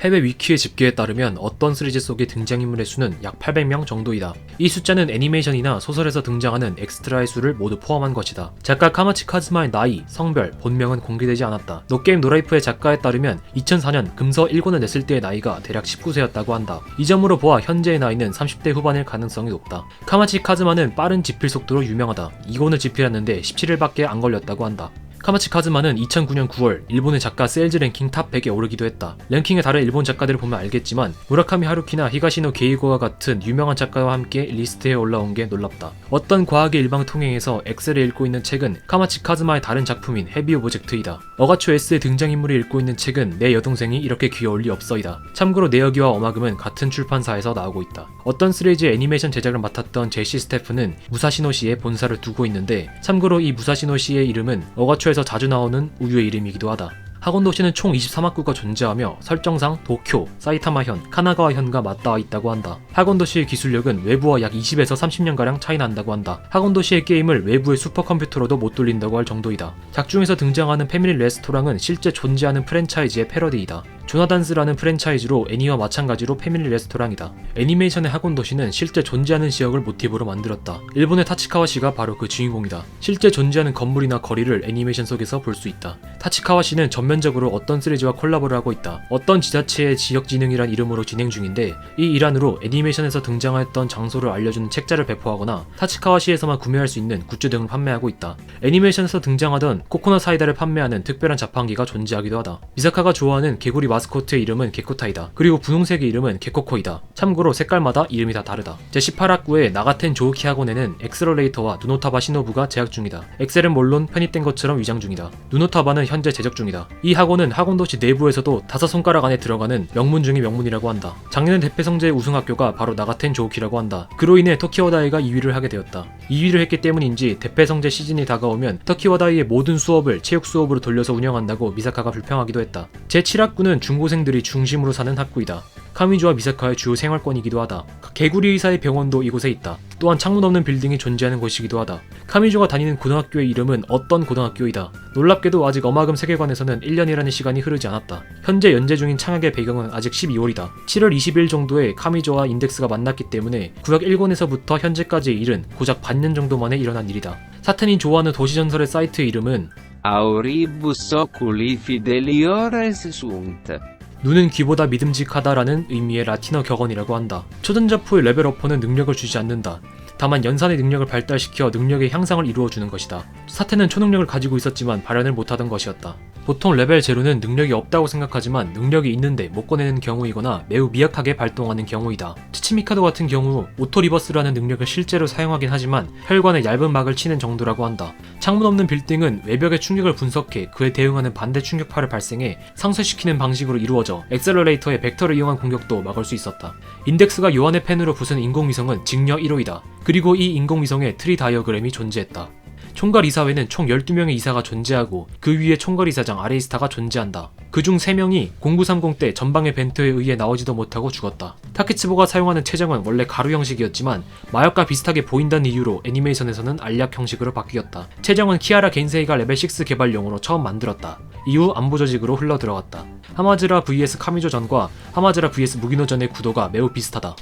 해외 위키의 집계에 따르면 어떤 시리즈 속의 등장인물의 수는 약 800명 정도이다. 이 숫자는 애니메이션이나 소설에서 등장하는 엑스트라의 수를 모두 포함한 것이다. 작가 카마치 카즈마의 나이, 성별, 본명은 공개되지 않았다. 노게임 노라이프의 작가에 따르면 2004년 금서 1권을 냈을 때의 나이가 대략 19세였다고 한다. 이 점으로 보아 현재의 나이는 30대 후반일 가능성이 높다. 카마치 카즈마는 빠른 집필 속도로 유명하다. 2권을 집필했는데 17일밖에 안 걸렸다고 한다. 카마치 카즈마는 2009년 9월 일본의 작가 세일즈 랭킹 탑 100에 오르기도 했다. 랭킹의 다른 일본 작가들을 보면 알겠지만 무라카미 하루키나 히가시노 게이고와 같은 유명한 작가와 함께 리스트에 올라온 게 놀랍다. 어떤 과학의 일방통행에서 엑셀을 읽고 있는 책은 카마치 카즈마의 다른 작품인 헤비 오브젝트이다. 어가초 S의 등장인물이 읽고 있는 책은 내 여동생이 이렇게 귀여울 리 없어이다. 참고로 내여기와 어마금은 같은 출판사에서 나오고 있다. 어떤 시리즈의 애니메이션 제작을 맡았던 제시 스태프는 무사시노 시에 본사를 두고 있는데 참고로 이 무사시노 시의 이름은 어가초 에서 자주 나오는 우유의 이름이기도 하다. 학원도시는 총 23학구가 존재하며 설정상 도쿄, 사이타마현, 카나가와현과 맞닿아 있다고 한다. 학원도시의 기술력은 외부와 약 20에서 30년가량 차이 난다고 한다. 학원도시의 게임을 외부의 슈퍼컴퓨터로도 못 돌린다고 할 정도이다. 작중에서 등장하는 패밀리 레스토랑은 실제 존재하는 프랜차이즈의 패러디이다. 조나단스라는 프랜차이즈로 애니와 마찬가지로 패밀리 레스토랑이다. 애니메이션의 학원도시는 실제 존재하는 지역을 모티브로 만들었다. 일본의 타치카와시가 바로 그 주인공이다. 실제 존재하는 건물이나 거리를 애니메이션 속에서 볼 수 있다. 타치카와시는 전면적으로 어떤 시리즈와 콜라보를 하고 있다. 어떤 지자체의 지역진흥이란 이름으로 진행 중인데 이 일환으로 애니메이션에서 등장했던 장소를 알려주는 책자를 배포하거나 타치카와시에서만 구매할 수 있는 굿즈 등을 판매하고 있다. 애니메이션에서 등장하던 코코넛 사이다를 판매하는 특별한 자판기가 존재하기도 하다. 미사카가 좋아하는 개구리 마스코트의 이름은 게코타이다. 그리고 분홍색의 이름은 게코코이다. 참고로 색깔마다 이름이 다 다르다. 제18학구의 나가텐 조우키 학원에는 엑셀러레이터와 누노타바 시노부가 재학 중이다. 엑셀은 물론 편입된 것처럼 위장 중이다. 누노타바는 현재 제작 중이다. 이 학원은 학원도시 내부에서도 5손가락 안에 들어가는 명문 중의 명문이라고 한다. 작년 대패성제의 우승학교가 바로 나가텐 조우키라고 한다. 그로 인해 터키와다이가 2위를 하게 되었다. 2위를 했기 때문인지 대패성제 시즌이 다가오면 터키와다이의 모든 수업을 체육 수업으로 돌려서 운영한다고 미사카가 불평하기도 했다. 제7학구는 중고생들이 중심으로 사는 학구이다. 카미주와 미사카의 주요 생활권이기도 하다. 개구리 의사의 병원도 이곳에 있다. 또한 창문 없는 빌딩이 존재하는 곳이기도 하다. 카미주가 다니는 고등학교의 이름은 어떤 고등학교이다. 놀랍게도 아직 어마금 세계관에서는 1년이라는 시간이 흐르지 않았다. 현재 연재 중인 창학의 배경은 아직 12월이다. 7월 20일 정도에 카미주와 인덱스가 만났기 때문에 구약 1권에서부터 현재까지의 일은 고작 반년 정도 만에 일어난 일이다. 사텐이 좋아하는 도시전설의 사이트의 이름은 Auribus oculi fideliores sunt. 눈은 귀보다 믿음직하다라는 의미의 라틴어 격언이라고 한다. 초전자포의 레벨업퍼는 능력을 주지 않는다. 다만 연산의 능력을 발달시켜 능력의 향상을 이루어주는 것이다. 사텐은 초능력을 가지고 있었지만 발현을 못하던 것이었다. 보통 레벨 제로는 능력이 없다고 생각하지만 능력이 있는데 못 꺼내는 경우이거나 매우 미약하게 발동하는 경우이다. 치치미카도 같은 경우 오토리버스라는 능력을 실제로 사용하긴 하지만 혈관에 얇은 막을 치는 정도라고 한다. 창문 없는 빌딩은 외벽의 충격을 분석해 그에 대응하는 반대 충격파를 발생해 상쇄시키는 방식으로 이루어져 엑셀러레이터의 벡터를 이용한 공격도 막을 수 있었다. 인덱스가 요한의 펜으로 부순 인공위성은 직녀 1호이다. 그리고 이 인공위성에 트리 다이어그램이 존재했다. 총괄 이사회는 총 12명의 이사가 존재하고 그 위에 총괄 이사장 아레이스타가 존재한다. 그중 3명이 0930 때 전방의 벤트에 의해 나오지도 못하고 죽었다. 타케츠보가 사용하는 체정은 원래 가루 형식이었지만 마약과 비슷하게 보인다는 이유로 애니메이션에서는 알약 형식으로 바뀌었다. 체정은 키아라 겐세이가 레벨 6 개발용으로 처음 만들었다. 이후 안보 조직으로 흘러 들어갔다. 하마즈라 vs 카미조 전과 하마즈라 vs 무기노 전의 구도가 매우 비슷하다.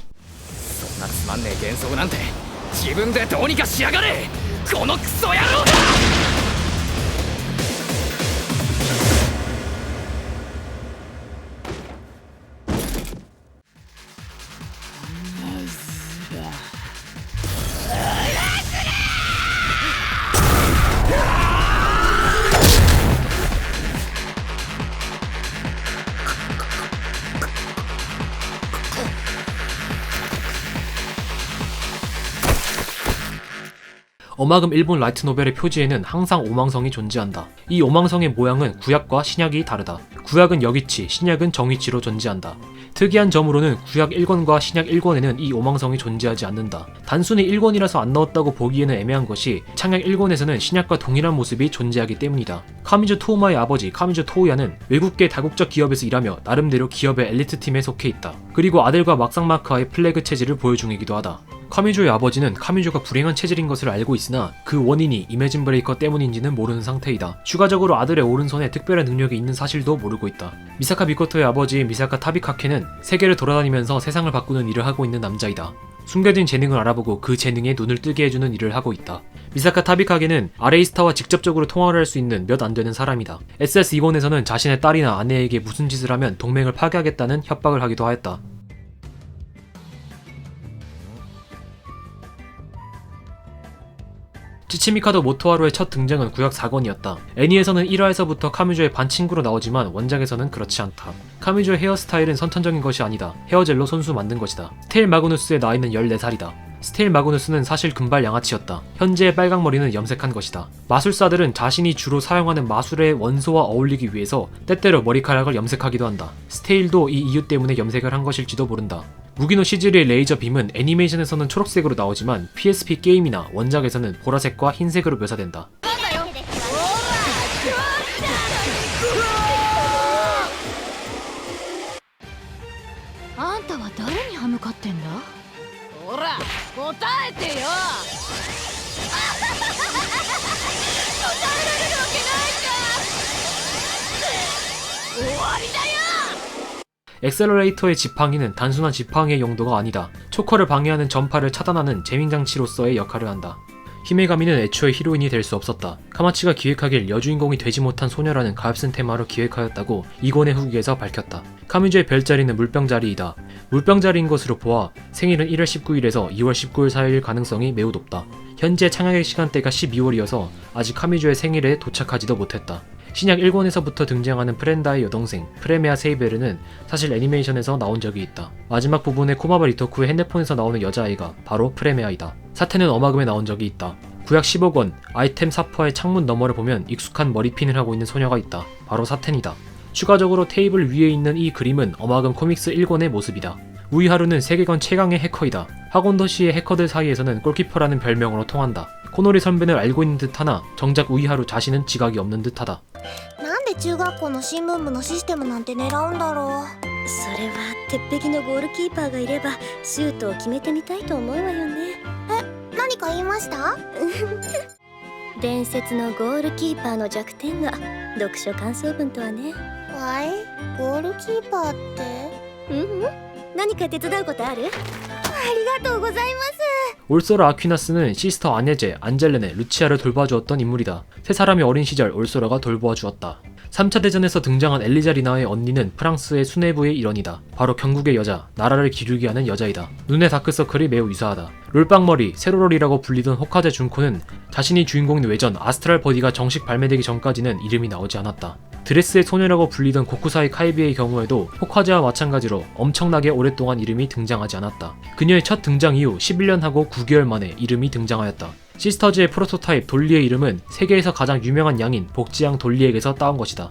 そんなつまんねえ幻想なんて自分でどうにかしやがれこのクソ野郎だ어마금 일본 라이트 노벨의 표지에는 항상 오망성이 존재한다. 이 오망성의 모양은 구약과 신약이 다르다. 구약은 여기치, 신약은 정위치로 존재한다. 특이한 점으로는 구약 1권과 신약 1권에는 이 오망성이 존재하지 않는다. 단순히 1권이라서 안 넣었다고 보기에는 애매한 것이 창약 1권에서는 신약과 동일한 모습이 존재하기 때문이다. 카미주 토우마의 아버지 카미주 토우야는 외국계 다국적 기업에서 일하며 나름대로 기업의 엘리트 팀에 속해 있다. 그리고 아들과 막상마크와의 플래그 체질을 보여 중이기도 하다. 카미조의 아버지는 카미조가 불행한 체질인 것을 알고 있으나 그 원인이 이매진 브레이커 때문인지는 모르는 상태이다. 추가적으로 아들의 오른손에 특별한 능력이 있는 사실도 모르고 있다. 미사카 미코토의 아버지 미사카 타비카케는 세계를 돌아다니면서 세상을 바꾸는 일을 하고 있는 남자이다. 숨겨진 재능을 알아보고 그 재능에 눈을 뜨게 해주는 일을 하고 있다. 미사카 타비카게는 아레이스타와 직접적으로 통화를 할 수 있는 몇 안 되는 사람이다. SS2권에서는 자신의 딸이나 아내에게 무슨 짓을 하면 동맹을 파괴하겠다는 협박을 하기도 하였다. 치치미카도 모토하루의 첫 등장은 구약 4권이었다. 애니에서는 1화에서부터 카미조의 반 친구로 나오지만 원작에서는 그렇지 않다. 카미조의 헤어스타일은 선천적인 것이 아니다. 헤어젤로 손수 만든 것이다. 스테일 마그누스의 나이는 14살이다. 스테일 마그누스는 사실 금발 양아치였다. 현재의 빨강머리는 염색한 것이다. 마술사들은 자신이 주로 사용하는 마술의 원소와 어울리기 위해서 때때로 머리카락을 염색하기도 한다. 스테일도 이 이유 때문에 염색을 한 것일지도 모른다. 무기노 시즈리의 레이저 빔은 애니메이션에서는 초록색으로 나오지만 PSP 게임이나 원작에서는 보라색과 흰색으로 묘사된다. あんたは誰に歯向かってんだ。ほら答えてよ。答えられるわけないじゃん。終わりだよ。 엑셀러레이터의 지팡이는 단순한 지팡이의 용도가 아니다. 초커를 방해하는 전파를 차단하는 재민장치로서의 역할을 한다. 히메가미는 애초에 히로인이 될 수 없었다. 카마치가 기획하길 여주인공이 되지 못한 소녀라는 가엾은 테마로 기획하였다고 2권의 후기에서 밝혔다. 카미주의 별자리는 물병자리이다. 물병자리인 것으로 보아 생일은 1월 19일에서 2월 19일 사이일 가능성이 매우 높다. 현재 창약의 시간대가 12월이어서 아직 카미주의 생일에 도착하지도 못했다. 신약 1권에서부터 등장하는 프렌다의 여동생 프레메아 세이베르는 사실 애니메이션에서 나온 적이 있다. 마지막 부분에 코마바 리토쿠의 핸드폰에서 나오는 여자아이가 바로 프레메아이다. 사태는 어마금에 나온 적이 있다. 구약 15권 아이템 사퍼의 창문 너머를 보면 익숙한 머리핀을 하고 있는 소녀가 있다. 바로 사텐이다. 추가적으로 테이블 위에 있는 이 그림은 어마금 코믹스 1권의 모습이다. 우이하루는 세계관 최강의 해커이다. 학원도시의 해커들 사이에서는 골키퍼라는 별명으로 통한다. 코노리 선배를 알고 있는 듯하나 정작 우이하루 자신은 지각이 없는 듯하다. なんで中学校の新聞部のシステムなんて狙うんだろう。それは鉄壁のゴールキーパーがいればシュートを決めてみたいと思うわよね。え、何か言いました？伝説のゴールキーパーの弱点が読書感想文とはね。はい、ゴールキーパーって？何か手伝うことある？ありがとうございます。 올소라 아퀴나스는 시스터 아네제, 안젤레네, 루치아를 돌봐주었던 인물이다. 세 사람이 어린 시절 올소라가 돌보아 주었다. 3차 대전에서 등장한 엘리자 리나의 언니는 프랑스의 수뇌부의 일원이다. 바로 경국의 여자, 나라를 기르게 하는 여자이다. 눈의 다크서클이 매우 유사하다. 롤빵머리, 세로롤이라고 불리던 호카제 준코는 자신이 주인공인 외전 아스트랄 버디가 정식 발매되기 전까지는 이름이 나오지 않았다. 드레스의 소녀라고 불리던 고쿠사이 카이비의 경우에도 호카제와 마찬가지로 엄청나게 오랫동안 이름이 등장하지 않았다. 그녀의 첫 등장 이후 11년 하고 9개월 만에 이름이 등장하였다. 시스터즈의 프로토타입 돌리의 이름은 세계에서 가장 유명한 양인 복지양 돌리에게서 따온 것이다.